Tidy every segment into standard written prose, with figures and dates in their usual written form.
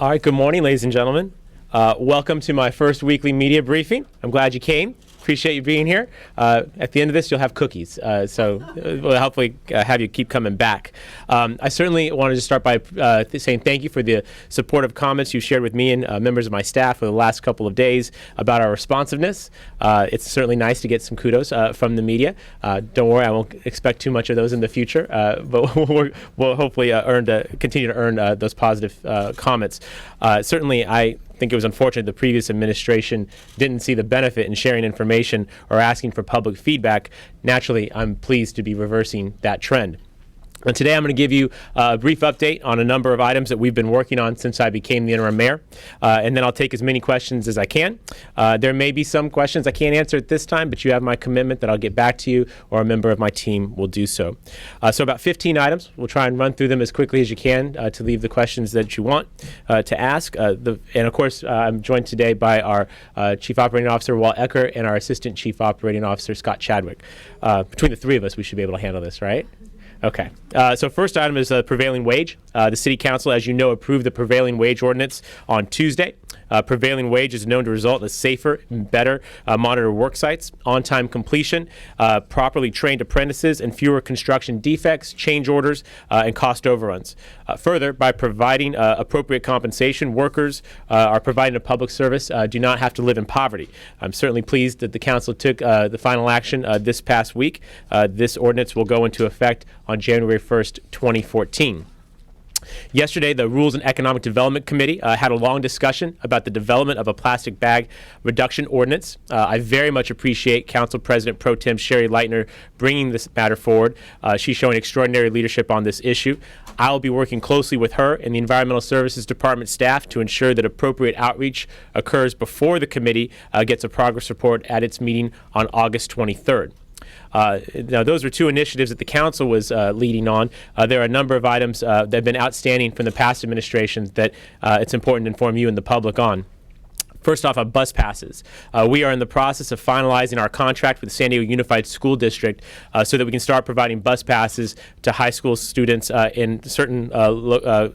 All right, good morning, ladies and gentlemen. Welcome to my first weekly media briefing. I'm glad you came. Appreciate you being here. At the end of this, you'll have cookies, so we'll hopefully have you keep coming back. I certainly wanted to start by saying thank you for the supportive comments you shared with me and members of my staff for the last couple of days about our responsiveness. It's certainly nice to get some kudos from the media. Don't worry, I won't expect too much of those in the future, but we'll hopefully continue to earn those positive comments. Certainly, I think it was unfortunate the previous administration didn't see the benefit in sharing information or asking for public feedback. Naturally, I'm pleased to be reversing that trend. And today I'm going to give you a brief update on a number of items that we've been working on since I became the interim mayor, and then I'll take as many questions as I can. There may be some questions I can't answer at this time, but you have my commitment that I'll get back to you or a member of my team will do so. So about 15 items. We'll try and run through them as quickly as you can to leave the questions that you want to ask. And of course, I'm joined today by our Chief Operating Officer, Walt Ecker, and our Assistant Chief Operating Officer, Scott Chadwick. Between the three of us, we should be able to handle this, right? Okay. So first item is prevailing wage. The City Council, as you know, approved the prevailing wage ordinance on Tuesday. Prevailing wage is known to result in safer and better monitored work sites, on-time completion, properly trained apprentices, and fewer construction defects, change orders, and cost overruns. Further, by providing appropriate compensation, workers are providing a public service do not have to live in poverty. I'm certainly pleased that the Council took the final action this past week. This ordinance will go into effect on January 1st, 2014. Yesterday, the Rules and Economic Development Committee had a long discussion about the development of a plastic bag reduction ordinance. I very much appreciate Council President Pro Tem Sherry Leitner bringing this matter forward. She's showing extraordinary leadership on this issue. I will be working closely with her and the Environmental Services Department staff to ensure that appropriate outreach occurs before the committee gets a progress report at its meeting on August 23rd. Now, those are two initiatives that the Council was leading on. There are a number of items that have been outstanding from the past administrations that it's important to inform you and the public on. First off, on bus passes. We are in the process of finalizing our contract with the San Diego Unified School District so that we can start providing bus passes to high school students in certain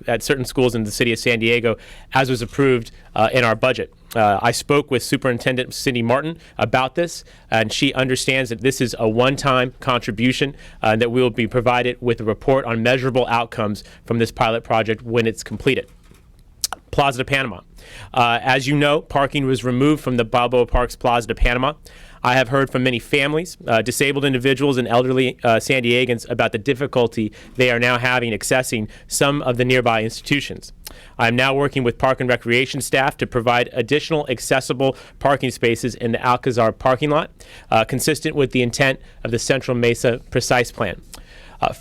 at certain schools in the city of San Diego, as was approved in our budget. I spoke with Superintendent Cindy Martin about this, and she understands that this is a one-time contribution that we will be provided with a report on measurable outcomes from this pilot project when it's completed. Plaza de Panama. As you know, parking was removed from the Balboa Park's Plaza de Panama. I have heard from many families, disabled individuals, and elderly San Diegans about the difficulty they are now having accessing some of the nearby institutions. I am now working with Park and Recreation staff to provide additional accessible parking spaces in the Alcazar parking lot, consistent with the intent of the Central Mesa Precise Plan.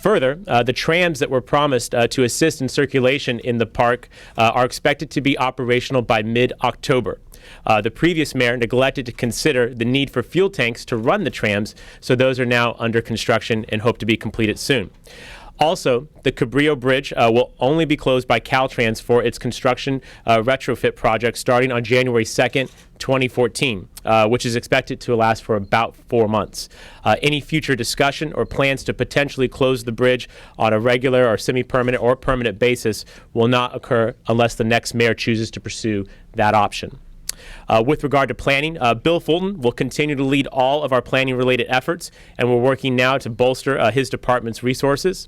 Further, the trams that were promised to assist in circulation in the park are expected to be operational by mid-October. The previous mayor neglected to consider the need for fuel tanks to run the trams, so those are now under construction and hope to be completed soon. Also, the Cabrillo Bridge will only be closed by Caltrans for its construction retrofit project starting on January 2nd, 2014, which is expected to last for about 4 months. Any future discussion or plans to potentially close the bridge on a regular or semi-permanent or permanent basis will not occur unless the next mayor chooses to pursue that option. With regard to planning, Bill Fulton will continue to lead all of our planning-related efforts, and we're working now to bolster his department's resources.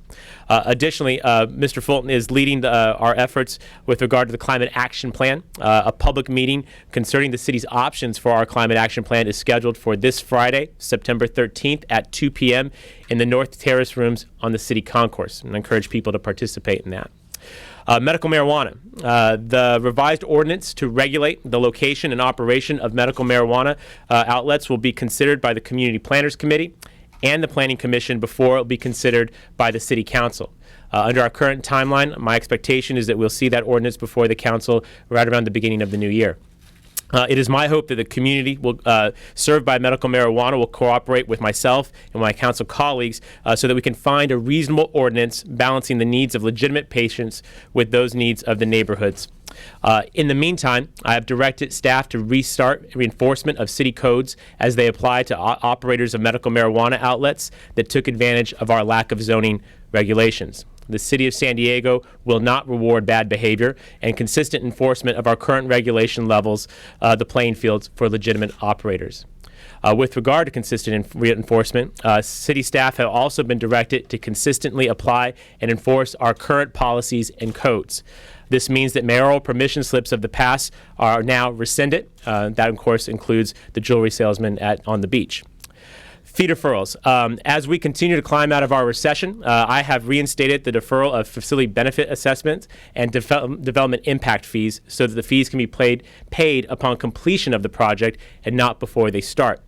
Additionally, Mr. Fulton is leading our efforts with regard to the Climate Action Plan. A public meeting concerning the city's options for our Climate Action Plan is scheduled for this Friday, September 13th at 2 p.m. in the North Terrace rooms on the City Concourse, and I encourage people to participate in that. Medical marijuana. The revised ordinance to regulate the location and operation of medical marijuana outlets will be considered by the Community Planners Committee and the Planning Commission before it will be considered by the City Council. Under our current timeline, my expectation is that we'll see that ordinance before the Council right around the beginning of the new year. It is my hope that the community served by medical marijuana will cooperate with myself and my council colleagues so that we can find a reasonable ordinance balancing the needs of legitimate patients with those needs of the neighborhoods. In the meantime, I have directed staff to restart reinforcement of city codes as they apply to operators of medical marijuana outlets that took advantage of our lack of zoning regulations. the City of San Diego will not reward bad behavior, and consistent enforcement of our current regulation levels the playing fields for legitimate operators. With regard to consistent enforcement, city staff have also been directed to consistently apply and enforce our current policies and codes. This means that mayoral permission slips of the past are now rescinded. That, of course, includes the jewelry salesman on the beach. Fee deferrals. As we continue to climb out of our recession, I have reinstated the deferral of facility benefit assessments and development impact fees so that the fees can be paid upon completion of the project and not before they start.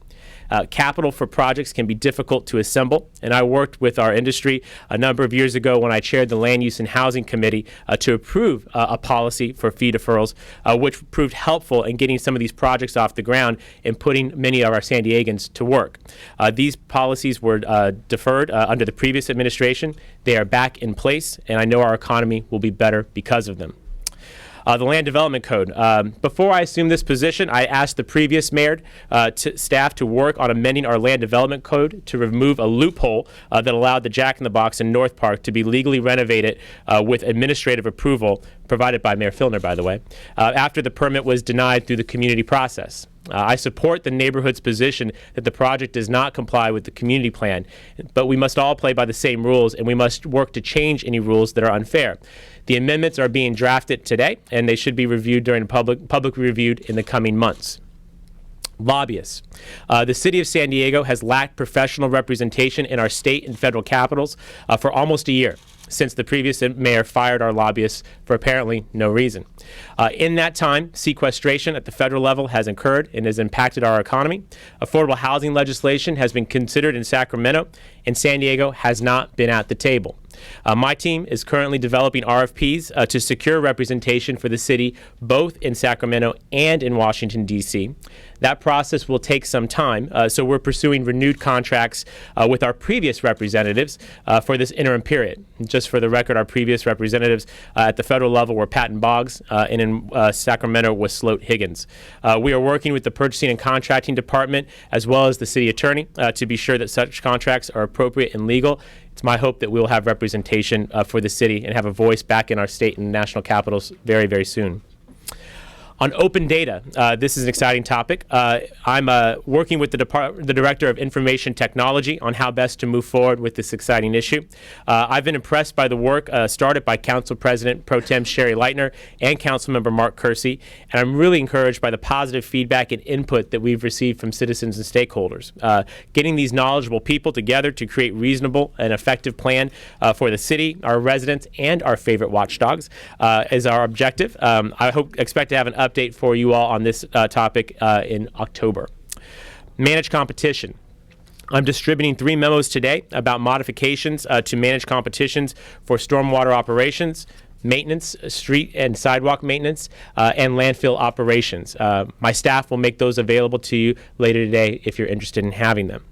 Capital for projects can be difficult to assemble, and I worked with our industry a number of years ago when I chaired the Land Use and Housing Committee to approve a policy for fee deferrals, which proved helpful in getting some of these projects off the ground and putting many of our San Diegans to work. These policies were deferred under the previous administration. They are back in place, and I know our economy will be better because of them. The Land Development Code. Before I assumed this position, I asked the previous mayor staff to work on amending our Land Development Code to remove a loophole that allowed the Jack in the Box in North Park to be legally renovated with administrative approval, provided by Mayor Filner, by the way, after the permit was denied through the community process. I support the neighborhood's position that the project does not comply with the community plan, but we must all play by the same rules, and we must work to change any rules that are unfair. The amendments are being drafted today, and they should be reviewed during publicly reviewed in the coming months. Lobbyists. The City of San Diego has lacked professional representation in our state and federal capitals for almost a year, since the previous mayor fired our lobbyists for apparently no reason. In that time, sequestration at the federal level has occurred and has impacted our economy. Affordable housing legislation has been considered in Sacramento, and San Diego has not been at the table. My team is currently developing RFPs to secure representation for the city both in Sacramento and in Washington, D.C. That process will take some time, so we're pursuing renewed contracts with our previous representatives for this interim period. Just for the record, our previous representatives at the federal level were Patton Boggs, and in Sacramento was Sloat Higgins. We are working with the Purchasing and Contracting Department as well as the city attorney to be sure that such contracts are appropriate and legal. It's my hope that we will have representation for the city and have a voice back in our state and national capitals very, very soon. On open data, this is an exciting topic. I'm working with the Director of Information Technology on how best to move forward with this exciting issue. I've been impressed by the work started by Council President Pro Tem Sherry Leitner and Councilmember Mark Kersey, and I'm really encouraged by the positive feedback and input that we've received from citizens and stakeholders. Getting these knowledgeable people together to create reasonable and effective plan for the city, our residents, and our favorite watchdogs is our objective. I expect to have an update for you all on this topic in October. Manage competition. I'm distributing 3 memos today about modifications to manage competitions for stormwater operations, maintenance, street and sidewalk maintenance, and landfill operations. My staff will make those available to you later today if you're interested in having them.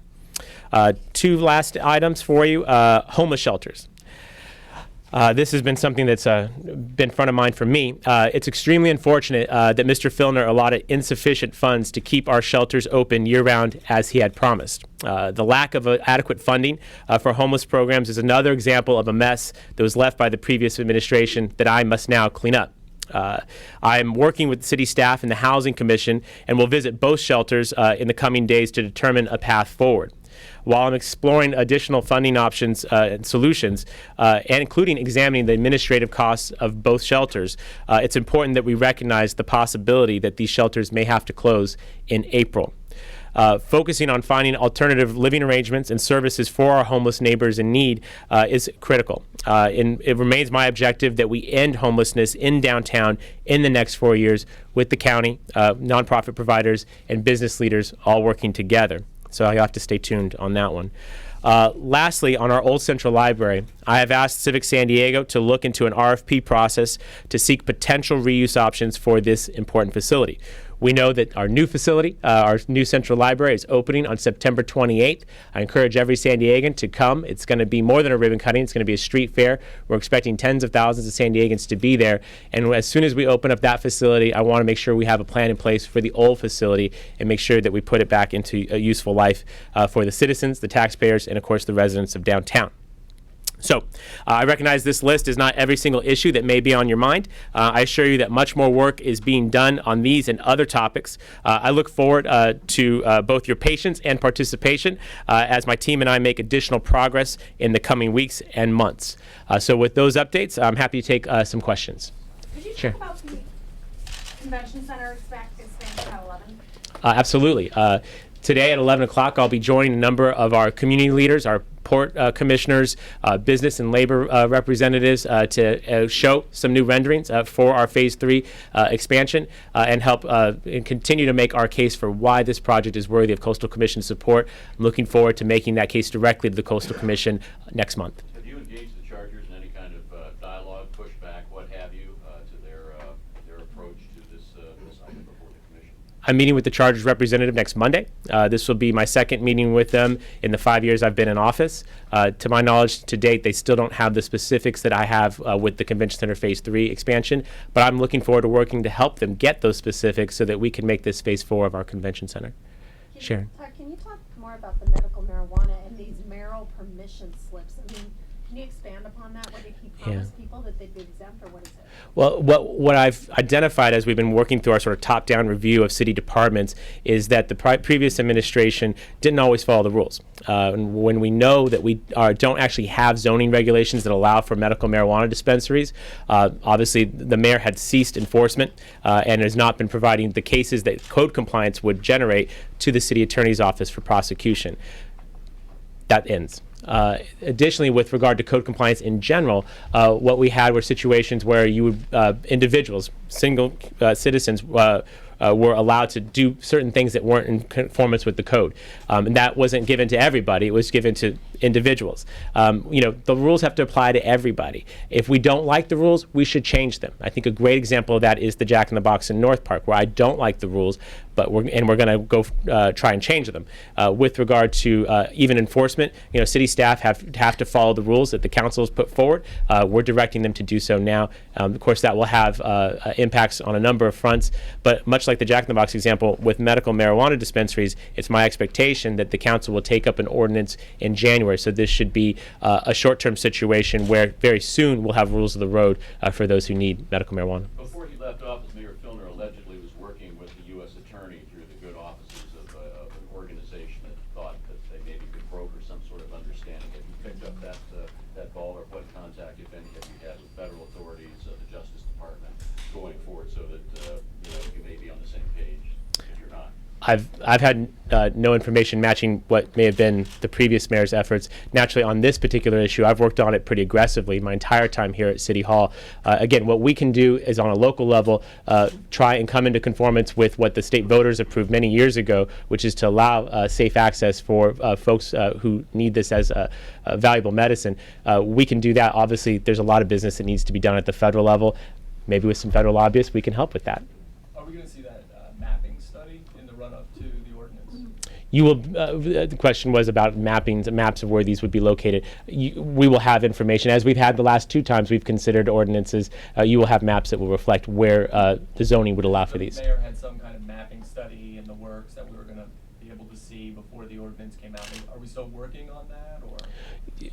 2 last items for you. Homeless shelters. This has been something that's been front of mind for me. It's extremely unfortunate that Mr. Filner allotted insufficient funds to keep our shelters open year-round as he had promised. The lack of adequate funding for homeless programs is another example of a mess that was left by the previous administration that I must now clean up. I'm working with the city staff and the Housing Commission and will visit both shelters in the coming days to determine a path forward. While I'm exploring additional funding options and solutions, and including examining the administrative costs of both shelters, it's important that we recognize the possibility that these shelters may have to close in April. Focusing on finding alternative living arrangements and services for our homeless neighbors in need is critical. And it remains my objective that we end homelessness in downtown in the next 4 years with the county, nonprofit providers, and business leaders all working together. So you'll have to stay tuned on that one. Lastly, on our Old Central Library, I have asked Civic San Diego to look into an RFP process to seek potential reuse options for this important facility. We know that our new facility, our new Central Library, is opening on September 28th. I encourage every San Diegan to come. It's going to be more than a ribbon cutting. It's going to be a street fair. We're expecting tens of thousands of San Diegans to be there. And as soon as we open up that facility, I want to make sure we have a plan in place for the old facility and make sure that we put it back into a useful life for the citizens, the taxpayers, and of course the residents of downtown. So I recognize this list is not every single issue that may be on your mind. I assure you that much more work is being done on these and other topics. I look forward to both your patience and participation as my team and I make additional progress in the coming weeks and months. So with those updates, I'm happy to take some questions. Could you Sure. talk about the convention center expansion at 11? Absolutely. Today at 11 o'clock, I'll be joining a number of our community leaders, our port commissioners, business and labor representatives to show some new renderings for our Phase 3 expansion and help and continue to make our case for why this project is worthy of Coastal Commission support. I'm looking forward to making that case directly to the Coastal Commission next month. Have you engaged the Chargers in any kind of dialogue, pushback, what have you, to their approach to this item before the Commission? I'm meeting with the Chargers representative next Monday. This will be my second meeting with them in the 5 years I've been in office. To my knowledge, to date, they still don't have the specifics that I have with the Convention Center Phase 3 expansion, but I'm looking forward to working to help them get those specifics so that we can make this Phase 4 of our Convention Center. Sharon. Can you talk more about the medical marijuana and these mayoral permission slips? I mean, can you expand upon that? What did he promise people, that they'd be exempt, or what is it? Well, what I've identified as we've been working through our sort of top-down review of city departments is that the previous administration didn't always follow the rules. And when we know that we don't actually have zoning regulations that allow for medical marijuana dispensaries, obviously the mayor had ceased enforcement and has not been providing the cases that code compliance would generate to the city attorney's office for prosecution. That ends. Additionally, with regard to code compliance in general, what we had were situations where you would, individuals, single citizens, were allowed to do certain things that weren't in conformance with the code. And that wasn't given to everybody, it was given to individuals. The rules have to apply to everybody. If we don't like the rules, we should change them. I think a great example of that is the Jack in the Box in North Park, where I don't like the rules, but we're going to go try and change them. With regard to even enforcement, city staff have to follow the rules that the council has put forward. We're directing them to do so now. Of course, that will have impacts on a number of fronts, but much like the Jack in the Box example, with medical marijuana dispensaries, it's my expectation that the council will take up an ordinance in January. So this should be a short-term situation where very soon we'll have rules of the road for those who need medical marijuana. Before he left office, Mayor Filner allegedly was working with the U.S. Attorney through the good offices of an organization that thought that they maybe could broker some sort of understanding. Have you picked up that ball, or what contact, if any, have you had with federal authorities, the Justice Department, going forward so that you may be on the same page if you're not? I've had no information matching what may have been the previous mayor's efforts. Naturally, on this particular issue, I've worked on it pretty aggressively my entire time here at City Hall. Again, what we can do is on a local level try and come into conformance with what the state voters approved many years ago, which is to allow safe access for folks who need this as a valuable medicine. We can do that. Obviously, there's a lot of business that needs to be done at the federal level. Maybe with some federal lobbyists, we can help with that. Are we going to see that mapping study in the run-up to the ordinance? You will. The question was about maps of where these would be located. We will have information, as we've had the last two times we've considered ordinances. You will have maps that will reflect where the zoning would allow for these. The mayor had some kind of mapping study in the works that we were going to be able to see before the ordinance came out. Are we still working on that, or?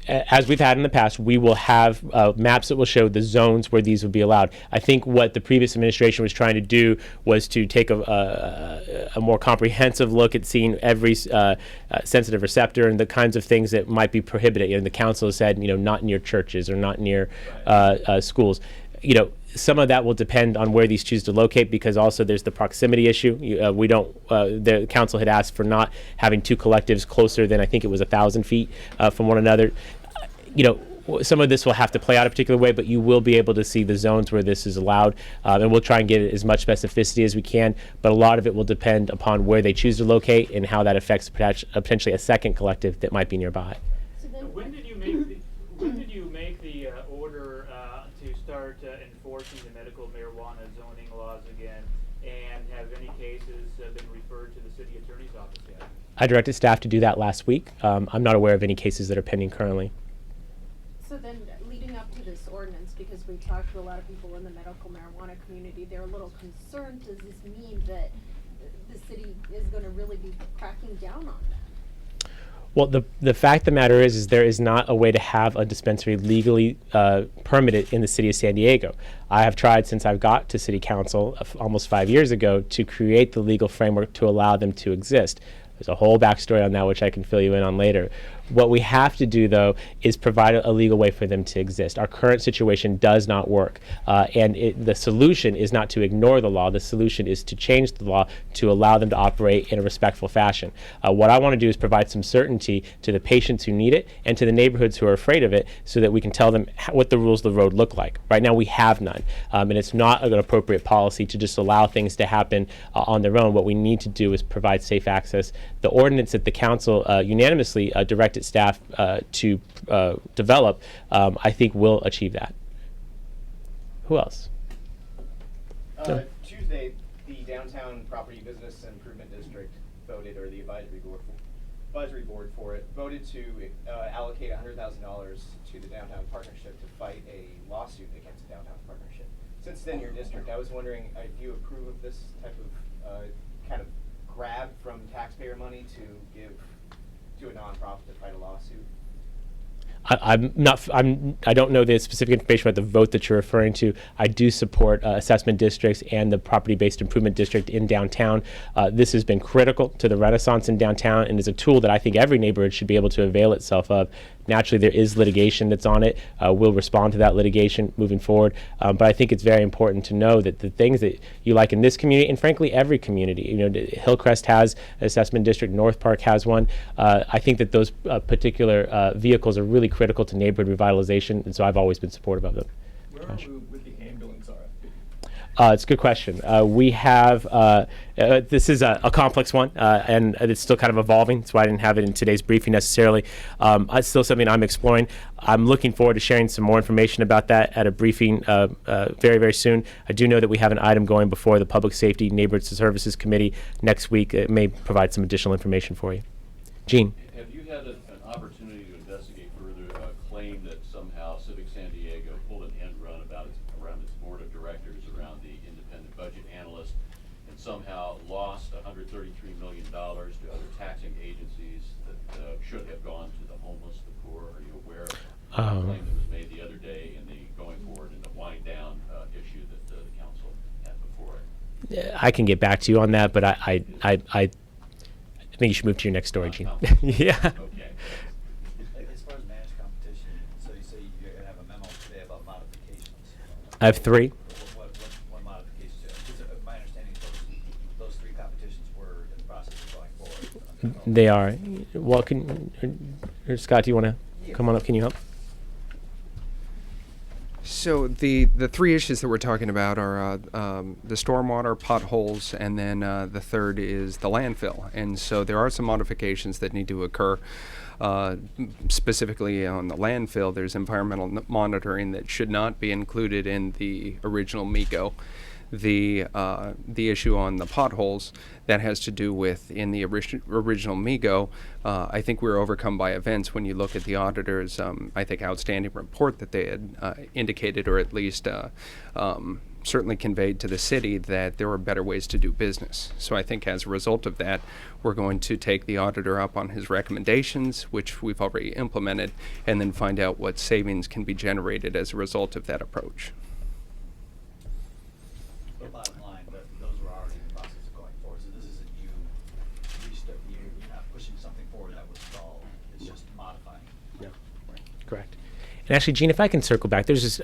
As we've had in the past, we will have maps that will show the zones where these would be allowed. I think what the previous administration was trying to do was to take a more comprehensive look at seeing every sensitive receptor and the kinds of things that might be prohibited. The council has said, not near churches or not near schools. Some of that will depend on where these choose to locate, because also there's the proximity issue. The council had asked for not having two collectives closer than, I think it was 1,000 feet from one another. Some of this will have to play out a particular way, but you will be able to see the zones where this is allowed, and we'll try and get as much specificity as we can, but a lot of it will depend upon where they choose to locate and how that affects potentially a second collective that might be nearby. So when did you make the order to start enforcing the medical marijuana zoning laws again, and have any cases been referred to the city attorney's office yet? I directed staff to do that last week. I'm not aware of any cases that are pending currently. So then, leading up to this ordinance, because we talked to a lot of people in the medical marijuana community, they're a little concerned. Does this mean that the city is going to really be cracking down on that? Well, the fact of the matter is there is not a way to have a dispensary legally permitted in the city of San Diego. I have tried since I've got to city council almost 5 years ago to create the legal framework to allow them to exist. There's a whole backstory on that, which I can fill you in on later. What we have to do, though, is provide a legal way for them to exist. Our current situation does not work. And the solution is not to ignore the law. The solution is to change the law to allow them to operate in a respectful fashion. What I want to do is provide some certainty to the patients who need it and to the neighborhoods who are afraid of it so that we can tell them what the rules of the road look like. Right now, we have none. And it's not an appropriate policy to just allow things to happen on their own. What we need to do is provide safe access. The ordinance that the council unanimously directed staff to develop, I think will achieve that. Who else? Tuesday, the Downtown Property Business Improvement District voted, or the advisory board for it, voted to allocate $100,000 to the Downtown Partnership to fight a lawsuit against the Downtown Partnership. Since then, your district, I was wondering, do you approve of this type of kind of grab from taxpayer money to give to a nonprofit to fight a lawsuit? I don't know the specific information about the vote that you're referring to. I do support assessment districts and the property-based improvement district in downtown. This has been critical to the renaissance in downtown and is a tool that I think every neighborhood should be able to avail itself of. Naturally, there is litigation that's on it. We'll respond to that litigation moving forward. But I think it's very important to know that the things that you like in this community, and frankly, every community, Hillcrest has an assessment district, North Park has one. I think that those particular vehicles are really critical to neighborhood revitalization, and so I've always been supportive of them. Where are we with the ambulance RFP? It's a good question. We have, this is a complex one, and it's still kind of evolving. That's why I didn't have it in today's briefing necessarily. It's still something I'm exploring. I'm looking forward to sharing some more information about that at a briefing very, very soon. I do know that we have an item going before the Public Safety Neighborhood Services Committee next week. It may provide some additional information for you. Gene. Have you had an opportunity to investigate further a claim that somehow Civic San Diego pulled an end run around its board of directors, around the independent budget analyst, and somehow lost $133 million to other taxing agencies that should have gone to the homeless, the poor? Are you aware of a claim that was made the other day in the going forward and the wind down issue that the council had before it? I can get back to you on that, but I think you should move to your next story, Gene. Yeah. Okay. As far as managed competition, so you say you're going to have a memo today about modifications. I have three. What modifications? Because my understanding is those three competitions were in the process of going forward. They are. Well, Scott, do you want to come on up? Can you help? So the three issues that we're talking about are the stormwater, potholes, and then the third is the landfill. And so there are some modifications that need to occur. Specifically on the landfill, there's environmental monitoring that should not be included in the original MECO. The issue on the potholes, that has to do with in the original MEGO. I think we were overcome by events when you look at the auditor's, I think, outstanding report that they had indicated, or at least certainly conveyed to the city, that there were better ways to do business. So I think as a result of that, we're going to take the auditor up on his recommendations, which we've already implemented, and then find out what savings can be generated as a result of that approach. The bottom line, those were already in the process of going forward. So this isn't you're not pushing something forward that was stalled. It's just modifying. No. Correct. And actually, Gene, if I can circle back, there's just,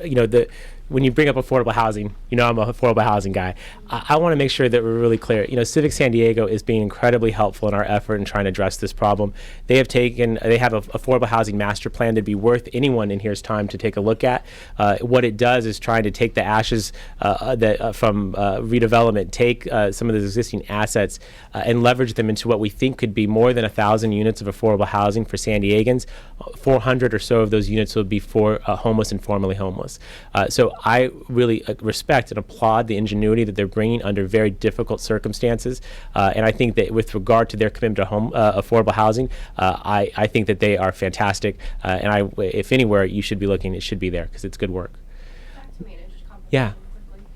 when you bring up affordable housing, I'm an affordable housing guy. I want to make sure that we're really clear. Civic San Diego is being incredibly helpful in our effort in trying to address this problem. They have an affordable housing master plan that'd be worth anyone in here's time to take a look at. What it does is trying to take the ashes from redevelopment, take some of those existing assets and leverage them into what we think could be more than 1,000 units of affordable housing for San Diegans. 400 or so of those units will be for homeless and formerly homeless. So I really respect and applaud the ingenuity that they're bringing under very difficult circumstances. And I think that with regard to their commitment to affordable housing, I think that they are fantastic. And if anywhere you should be looking, it should be there because it's good work. Back to managed competition Yeah. quickly.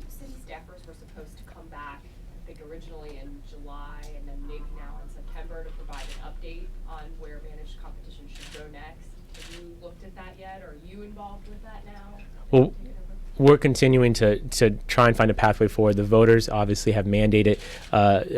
City staffers were supposed to come back, I think originally in July and then maybe now in September to provide an update on where you involved with that now? Well, we're continuing to try and find a pathway forward. The voters obviously have mandated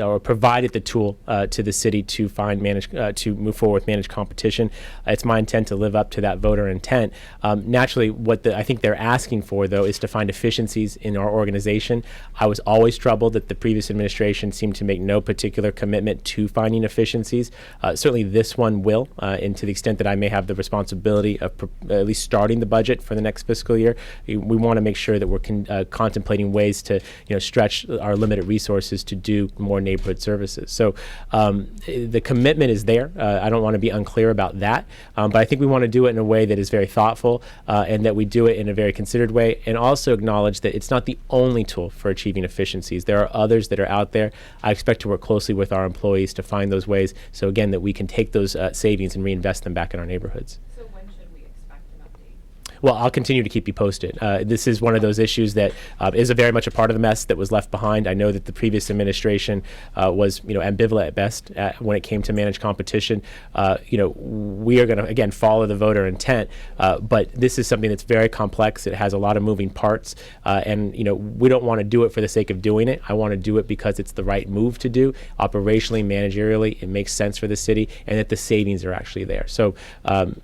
or provided the tool to the city to to move forward with managed competition. It's my intent to live up to that voter intent. Naturally, what I think they're asking for, though, is to find efficiencies in our organization. I was always troubled that the previous administration seemed to make no particular commitment to finding efficiencies. Certainly, this one will, and to the extent that I may have the responsibility of at least starting the budget for the next fiscal year, we want to make sure that we're contemplating ways to stretch our limited resources to do more neighborhood services. So the commitment is there. I don't want to be unclear about that, but I think we want to do it in a way that is very thoughtful and that we do it in a very considered way, and also acknowledge that it's not the only tool for achieving efficiencies. There are others that are out there. I expect to work closely with our employees to find those ways, so again, that we can take those savings and reinvest them back in our neighborhoods. So when should we expect an update? Well, I'll continue to keep you posted. This is one of those issues that is very much a part of the mess that was left behind. I know that the previous administration was, ambivalent at best when it came to managed competition. We are going to, again, follow the voter intent, but this is something that's very complex. It has a lot of moving parts, and we don't want to do it for the sake of doing it. I want to do it because it's the right move to do. Operationally, managerially, it makes sense for the city, and that the savings are actually there. So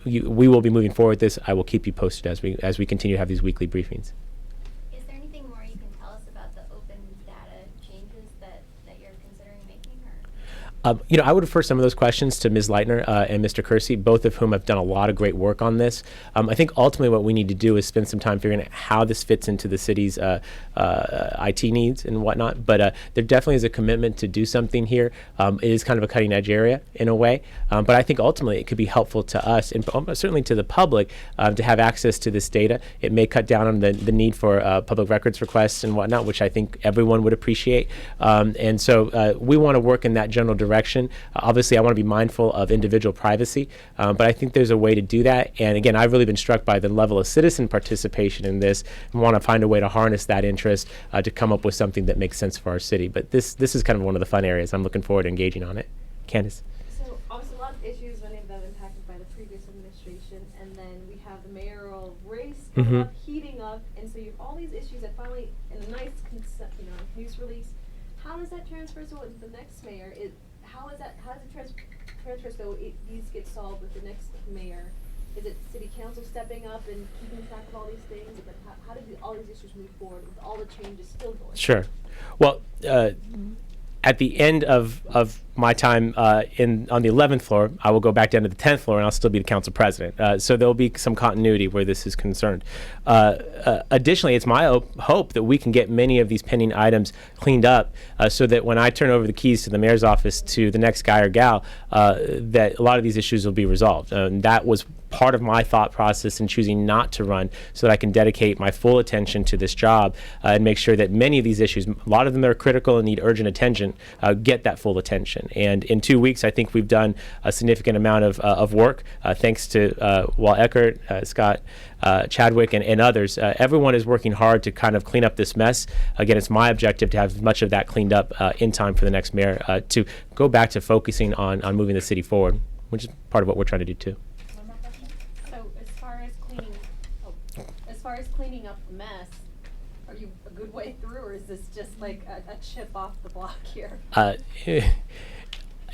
we will be moving forward with this. I will keep you posted as we continue to have these weekly briefings. Is there anything more you can tell us about the open data changes that you're considering making? Or? I would refer some of those questions to Ms. Leitner and Mr. Kersey, both of whom have done a lot of great work on this. I think ultimately what we need to do is spend some time figuring out how this fits into the city's IT needs and whatnot. But there definitely is a commitment to do something here. It is kind of a cutting edge area in a way. But I think ultimately it could be helpful to us and certainly to the public to have access to this data. It may cut down on the need for public records requests and whatnot, which I think everyone would appreciate. And so we want to work in that general direction. Obviously, I want to be mindful of individual privacy, but I think there's a way to do that. And again, I've really been struck by the level of citizen participation in this and want to find a way to harness that interest to come up with something that makes sense for our city. But this is kind of one of the fun areas. I'm looking forward to engaging on it. Candace? So obviously a lot of issues, many of them impacted by the previous administration, and then we have the mayoral race coming up, heating up, and so you have all these issues that finally, in a nice news release, how does that transfer to the next mayor? How does it transfer so these get solved with the next mayor? Is it city council stepping up and keeping track of all these things? But how do all these issues move forward with all the changes still going on? Sure. Well, at the end of my time on the 11th floor, I will go back down to the 10th floor and I'll still be the council president. So there'll be some continuity where this is concerned. Additionally, it's my hope that we can get many of these pending items cleaned up so that when I turn over the keys to the mayor's office to the next guy or gal, that a lot of these issues will be resolved. That was part of my thought process in choosing not to run, so that I can dedicate my full attention to this job and make sure that many of these issues, a lot of them that are critical and need urgent attention, get that full attention. And in 2 weeks, I think we've done a significant amount of work, thanks to Walt Eckert, Scott Chadwick, and others. Everyone is working hard to kind of clean up this mess. Again, it's my objective to have much of that cleaned up in time for the next mayor to go back to focusing on moving the city forward, which is part of what we're trying to do too. So as far as cleaning up the mess, are you a good way through, or is this just like a chip off the block here?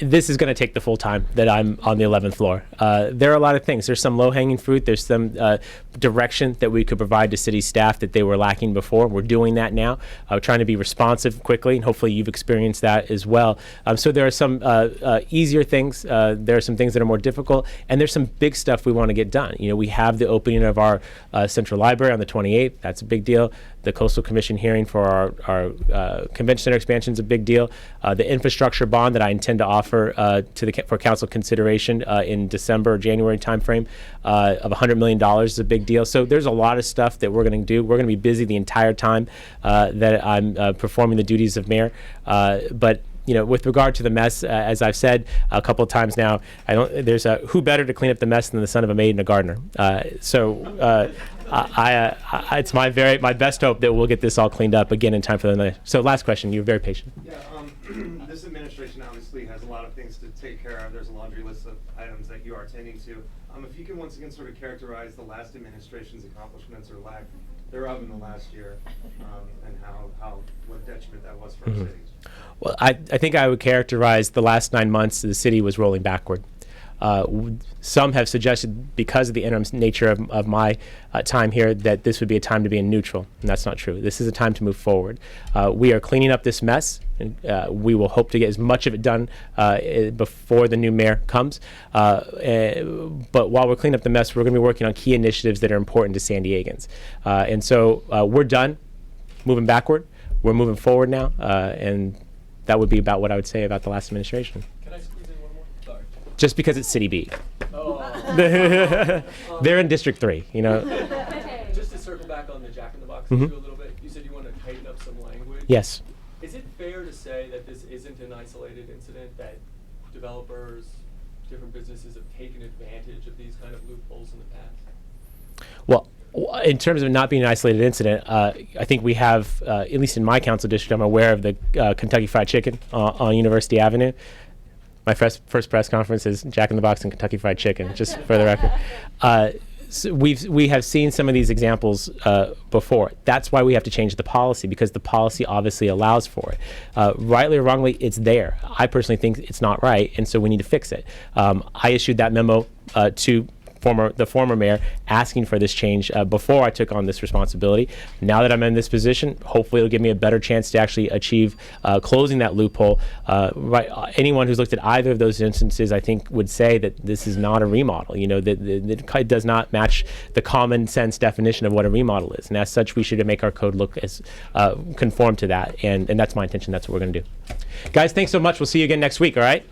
This is going to take the full time that I'm on the 11th floor. There are a lot of things. There's some low-hanging fruit. There's some direction that we could provide to city staff that they were lacking before. We're doing that now. We're trying to be responsive quickly, and hopefully you've experienced that as well. So there are some easier things. There are some things that are more difficult, and there's some big stuff we want to get done. We have the opening of our Central Library on the 28th. That's a big deal. The Coastal Commission hearing for our Convention Center expansion is a big deal. The infrastructure bond that I intend to offer for council consideration in December or January timeframe of $100 million is a big deal. So there's a lot of stuff that we're going to do. We're going to be busy the entire time that I'm performing the duties of mayor. But with regard to the mess, as I've said a couple of times now, there's who better to clean up the mess than the son of a maid and a gardener. It's my best hope that we'll get this all cleaned up again in time for the night. So last question, you're very patient. Yeah, this administration obviously has a lot of things to take care of. There's a laundry list of items that you are attending to. If you can once again sort of characterize the last administration's accomplishments or lack thereof in the last year, and what detriment that was for our cities. Well, I think I would characterize the last 9 months the city was rolling backward. Some have suggested, because of the interim nature of my time here, that this would be a time to be in neutral, and that's not true. This is a time to move forward. We are cleaning up this mess, and we will hope to get as much of it done before the new mayor comes. But while we're cleaning up the mess, we're going to be working on key initiatives that are important to San Diegans. And so we're done moving backward. We're moving forward now, and that would be about what I would say about the last administration. Can I squeeze in one more? Sorry. Just because it's City B. Oh. They're in District 3, you know. Just to circle back on the Jack in the Box Mhm. issue a little bit, you said you want to tighten up some language. Yes. Is it fair to say that this isn't an isolated incident, that developers, different businesses have taken advantage of these kind of loopholes in the past? Well, in terms of it not being an isolated incident, I think we have, at least in my council district, I'm aware of the Kentucky Fried Chicken on University Avenue. My first press conference is Jack in the Box and Kentucky Fried Chicken, just for the record. So we have seen some of these examples before. That's why we have to change the policy, because the policy obviously allows for it. Rightly or wrongly, it's there. I personally think it's not right, and so we need to fix it. I issued that memo to the former mayor asking for this change before I took on this responsibility. Now that I'm in this position, hopefully it'll give me a better chance to actually achieve closing that loophole. Anyone who's looked at either of those instances, I think, would say that this is not a remodel. You know, that it does not match the common sense definition of what a remodel is, and as such, we should make our code look as conform to that. And that's my intention. That's what we're going to do. Guys, thanks so much. We'll see you again next week. All right.